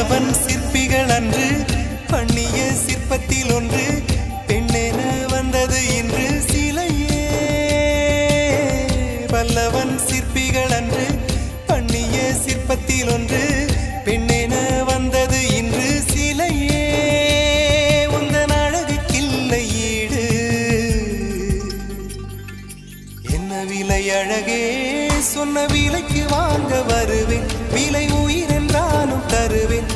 பல்லவன் சிற்பிகள் அன்று பண்ணிய சிற்பத்தில் ஒன்று பெண்ணென வந்தது இன்று சிலையே. பல்லவன் சிற்பிகள் அன்று பண்ணிய சிற்பத்தில் ஒன்று பெண்ணென வந்தது இன்று சிலையே. உந்தன் அழகுக்கில்லை ஈடு, என்ன விலை அழகே, சொன்ன விலைக்கு வாங்க வருவேன், விலை உயிர் என்றாலும் தருவேன்.